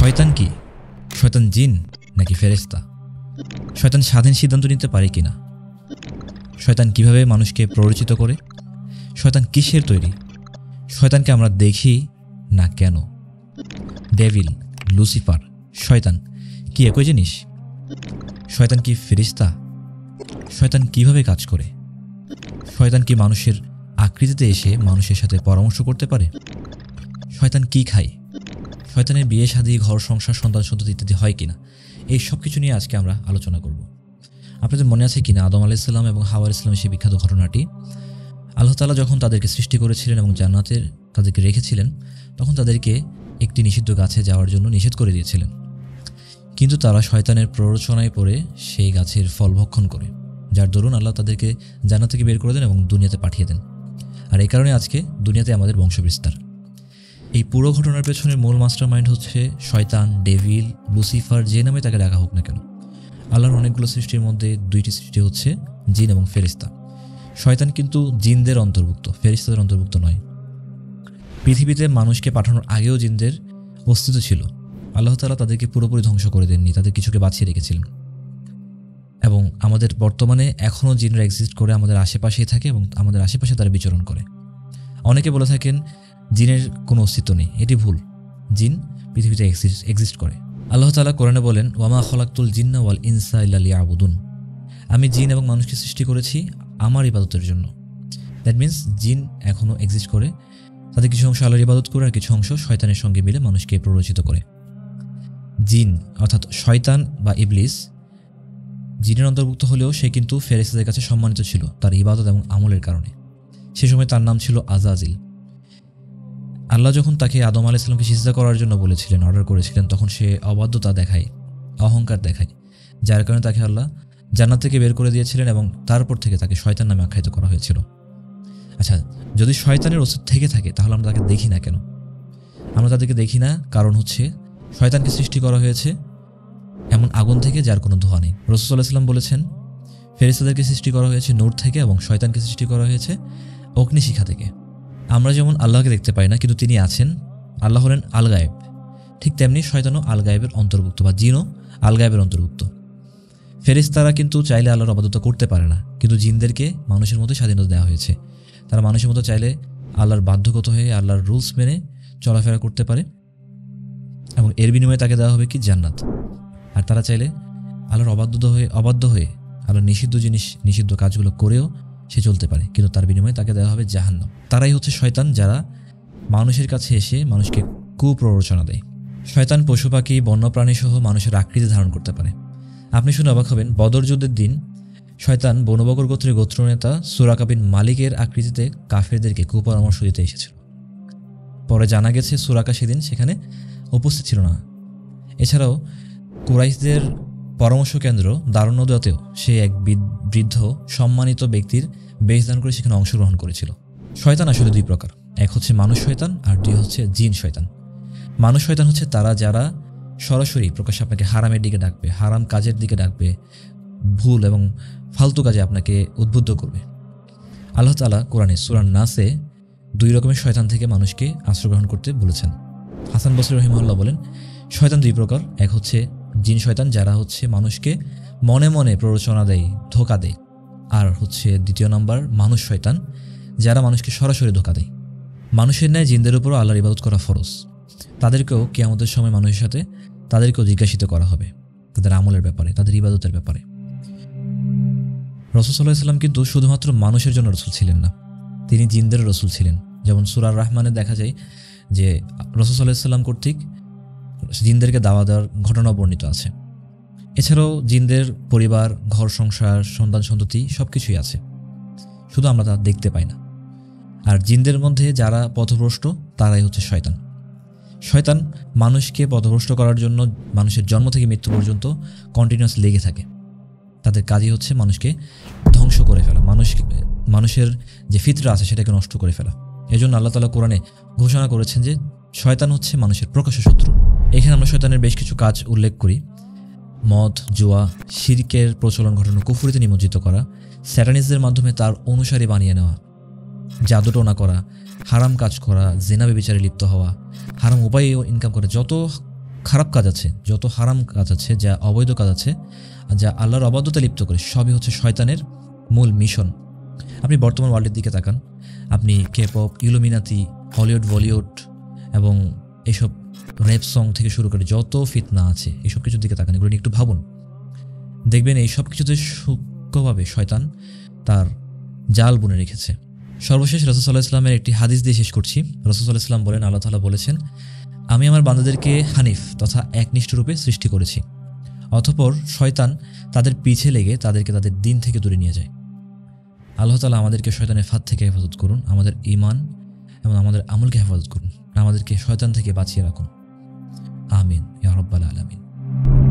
শয়তান কি? শয়তান জিন নাকি ফেরেশতা? শয়তান স্বাধীন সিদ্ধান্ত নিতে পারে কিনা? শয়তান কিভাবে মানুষকে প্ররোচিত করে? শয়তান কিসের তৈরি? শয়তানকে আমরা দেখি না কেন? ডেভিল, লুসিফার, শয়তান কি একই জিনিস? শয়তান কি ফেরেশতা? শয়তান কিভাবে কাজ করে? শয়তান কি মানুষের আকৃতিতে এসে মানুষের সাথে পরামর্শ করতে পারে? শয়তান কি খায়? শয়তানের বিয়ে শাদী, ঘর সংসার, সন্তান সন্ততি ইত্যাদি হয় কিনা? এই সব কিছু নিয়ে আজকে আমরা আলোচনা করব। আপনাদের মনে আছে কিনা আদম আলাইহিস সালাম এবং হাওয়া আলাইহিস সালামের সেই বিখ্যাত ঘটনাটি? আল্লাহ তাআলা যখন তাদেরকে সৃষ্টি করেছিলেন এবং জান্নাতের তাদেরকে রেখেছিলেন, তখন তাদেরকে একটি নিষিদ্ধ গাছে যাওয়ার জন্য নিষেধ করে দিয়েছিলেন। কিন্তু তারা শয়তানের প্ররোচনায় পড়ে সেই গাছের ফল ভক্ষণ করে, যার দরুন আল্লাহ তাদেরকে জান্নাত থেকে বের করে দেন এবং দুনিয়াতে পাঠিয়ে দেন। আর এই কারণে আজকে দুনিয়াতে আমাদের বংশবিস্তার। এই পুরো ঘটনার পেছনের মূল মাস্টার মাইন্ড হচ্ছে শয়তান, ডেভিল, লুসিফার, যে নামে তাকে ডাকা হোক না কেন। আল্লাহর অনেকগুলো সৃষ্টির মধ্যে দুইটি সৃষ্টি হচ্ছে জিন এবং ফেরেশতা। শয়তান কিন্তু জিনদের অন্তর্ভুক্ত, ফেরেশতাদের অন্তর্ভুক্ত নয়। পৃথিবীতে মানুষকে পাঠানোর আগেও জিনদের অস্তিত্ব ছিল। আল্লাহ তাআলা তাদেরকে পুরোপুরি ধ্বংস করে দেননি, তাদের কিছুকে বাঁচিয়ে রেখেছিলেন। এবং আমাদের বর্তমানে এখনও জিনরা এক্সিস্ট করে, আমাদের আশেপাশেই থাকে এবং আমাদের আশেপাশে তারা বিচরণ করে। অনেকে বলে থাকেন জিনের কোনো অস্তিত্ব নেই, এটি ভুল। জিন পৃথিবীতে এক্সিস্ট করে। আল্লাহ তাআলা কোরআনে বলেন, ওয়ামা খলাকতুল জিন্না ওয়াল ইনসা ইল্লা লিয়াবুদুন। আমি জিন এবং মানুষকে সৃষ্টি করেছি আমার ইবাদতের জন্য। দ্যাট মিনস জিন এখনও এক্সিস্ট করে, তাদের কিছু অংশ আল্লাহর ইবাদত করে আর কিছু অংশ শয়তানের সঙ্গে মিলে মানুষকে প্ররোচিত করে। জিন অর্থাৎ শয়তান বা ইবলিস জিনের অন্তর্ভুক্ত হলেও সে কিন্তু ফেরেশতাদের কাছে সম্মানিত ছিল তার ইবাদত এবং আমলের কারণে। সে সময় তার নাম ছিল আজাজিল। আল্লাহ যখন তাকে আদম আলাইহিস সালামকে সিজদা করার জন্য বলেছিলেন, অর্ডার করেছিলেন, তখন সে অবাধ্যতা দেখায়, অহংকার দেখায়, যার কারণে তাকে আল্লাহ জান্নাত থেকে বের করে দিয়েছিলেন এবং তারপর থেকে তাকে শয়তান নামে আখ্যায়িত করা হয়েছিল। আচ্ছা, যদি শয়তানের অস্তিত্ব থেকে থাকে তাহলে আমরা তাকে দেখি না কেন? আমরা তাদেরকে দেখি না কারণ হচ্ছে শয়তানকে সৃষ্টি করা হয়েছে এমন আগুন থেকে যার কোনো ধোঁয়া নেই। রাসূল সাল্লাল্লাহু আলাইহি ওয়াসাল্লাম বলেছেন, ফেরেশতাদেরকে সৃষ্টি করা হয়েছে নূর থেকে এবং শয়তানকে সৃষ্টি করা হয়েছে অগ্নিশিখা থেকে। আমরা যেমন আল্লাহকে দেখতে পাই না, কিন্তু তিনি আছেন, আল্লাহ হলেন আল গায়েব, ঠিক তেমনি শয়তানও আল গায়েবের অন্তর্ভুক্ত বা জিনও আল গায়েবের অন্তর্ভুক্ত। ফেরেশতারা কিন্তু চাইলে আল্লাহর ইবাদত করতে পারে না, কিন্তু জিনদেরকে মানুষের মতো স্বাধীনতা দেওয়া হয়েছে। তারা মানুষের মতো চাইলে আল্লাহর বাধ্যগত হয়ে আল্লাহর রুলস মেনে চলাফেরা করতে পারে এবং এর বিনিময়ে তাকে দেওয়া হবে কি জান্নাত। আর তারা চাইলে আল্লাহর অবাধ্য হয়ে আল্লাহর নিষিদ্ধ জিনিস, নিষিদ্ধ কাজগুলো করেও সে চলতে পারে, কিন্তু তার বিনিময়ে তাকে দেওয়া হবে জাহান্নাম। তারাই হচ্ছে শয়তান, যারা মানুষের কাছে এসে মানুষকে কুপ্ররোচনা দেয়। শয়তান পশু পাখি, বন্যপ্রাণী সহ মানুষের আকৃতি ধারণ করতে পারে। আপনি শুনে অবাক হবেন, বদর যুদ্ধের দিন শয়তান বনু বকর গোত্রের গোত্রনেতা সুরাকা বিন মালিকের আকৃতিতে কাফেরদেরকে কুপরামর্শ দিতে এসেছিল। পরে জানা গেছে সুরাকা সেদিন সেখানে উপস্থিত ছিল না। এছাড়াও কুরাইশদের পরামর্শ কেন্দ্র দারুন্নদাতেও সে এক বৃদ্ধ সম্মানিত ব্যক্তির বেশ দান করে সেখানে অংশগ্রহণ করেছিল। শয়তান আসলে দুই প্রকার, এক হচ্ছে মানুষ শয়তান আর দুই হচ্ছে জিন শয়তান। মানুষ শয়তান হচ্ছে তারা যারা সরাসরি প্রকাশ্যে আপনাকে হারামের দিকে ডাকবে, হারাম কাজের দিকে ডাকবে, ভুল এবং ফালতু কাজে আপনাকে উদ্বুদ্ধ করবে। আল্লাহ তাআলা কোরআনে সূরা নাসে দুই রকমের শয়তান থেকে মানুষকে আশ্রয় গ্রহণ করতে বলেছেন। হাসান বসরি রাহিমাহুল্লাহ বলেন, শয়তান দুই প্রকার, এক হচ্ছে জিন শয়তান যারা হচ্ছে মানুষকে মনে মনে প্ররোচনা দেয়, ধোঁকা দেয়, আর হচ্ছে দ্বিতীয় নাম্বার মানুষ শয়তান যারা মানুষকে সরাসরি ধোঁকা দেয়। মানুষের ন্যায় জিনদের উপরও আল্লাহর ইবাদত করা ফরজ। তাদেরকেও কিয়ামতের সময় মানুষের সাথে তাদেরকেও জিজ্ঞাসিত করা হবে তাদের আমলের ব্যাপারে, তাদের ইবাদতের ব্যাপারে। রাসূল সাল্লাল্লাহু আলাইহি ওয়াসাল্লাম কিন্তু শুধুমাত্র মানুষের জন্য রাসূল ছিলেন না, তিনি জিনদের রাসূল ছিলেন। যেমন সূরা রহমানে দেখা যায় যে রাসূল সাল্লাল্লাহু আলাইহি ওয়াসাল্লাম কর্তৃক জিনদেরকে দাওয়া দেওয়ার ঘটনা বর্ণিত আছে। এছাড়াও জিনদের পরিবার, ঘর সংসার, সন্তান সন্ততি সবকিছুই আছে, শুধু আমরা তা দেখতে পাই না। আর জিনদের মধ্যে যারা পথভ্রষ্ট তারাই হচ্ছে শয়তান। শয়তান মানুষকে পথভ্রষ্ট করার জন্য মানুষের জন্ম থেকে মৃত্যু পর্যন্ত কন্টিনিউয়াস লেগে থাকে। তাদের কাজই হচ্ছে মানুষকে ধ্বংস করে ফেলা, মানুষের যে ফিতরা আছে সেটাকে নষ্ট করে ফেলা। এজন্য আল্লাহ তাআলা কোরআনে ঘোষণা করেছেন যে শয়তান হচ্ছে মানুষের প্রকাশ্য শত্রু। এখানে আমরা শয়তানের বেশ কিছু কাজ উল্লেখ করি: মদ, জুয়া, শিরকের প্রচলন ঘটানো, কুফরিতে নিমজ্জিত করা, স্যাটানিস্টদের মাধ্যমে তার অনুসারী বানিয়ে নেওয়া, জাদুটোনা করা, হারাম কাজ করা, জিনা ব্যভিচারে লিপ্ত হওয়া, হারাম উপায়ে ইনকাম করে যত খারাপ কাজ আছে, যত হারাম কাজ আছে, যা অবৈধ কাজ আছে, যা আল্লাহর অবাধ্যতা লিপ্ত করে, সবই হচ্ছে শয়তানের মূল মিশন। আপনি বর্তমান ওয়ার্ল্ডের দিকে তাকান, আপনি কে-পপ, ইলুমিনাতি, হলিউড, বলিউড এবং এইসব র্যাপ সং থেকে শুরু করে যত ফিতনা আছে, এইসব কিছুর দিকে তাকান, এগুলো নিয়ে একটু ভাবুন। দেখবেন এই সব কিছুতে সূক্ষ্মভাবে শয়তান তার জাল বুনে রেখেছে। সর্বশেষ রাসূল সাল্লাল্লাহু আলাইহি ওয়াসাল্লামের একটি হাদিস দিয়ে শেষ করছি। রাসূল সাল্লাল্লাহু আলাইহি ওয়াসাল্লাম বলেন, আল্লাহ তাআলা বলেছেন, আমি আমার বান্দাদেরকে হানিফ তথা একনিষ্ঠ রূপে সৃষ্টি করেছি, অতঃপর শয়তান তাদের পিছে লেগে তাদেরকে তাদের দিন থেকে দূরে নিয়ে যায়। আল্লাহ তাআলা আমাদেরকে শয়তানের ফাঁদ থেকে হেফাজত করুন, আমাদের ঈমান এবং আমাদের আমলকে হেফাজত করুন, আমাদেরকে শয়তান থেকে বাঁচিয়ে রাখুন। আমিন ইয়া রাব্বাল আলামিন।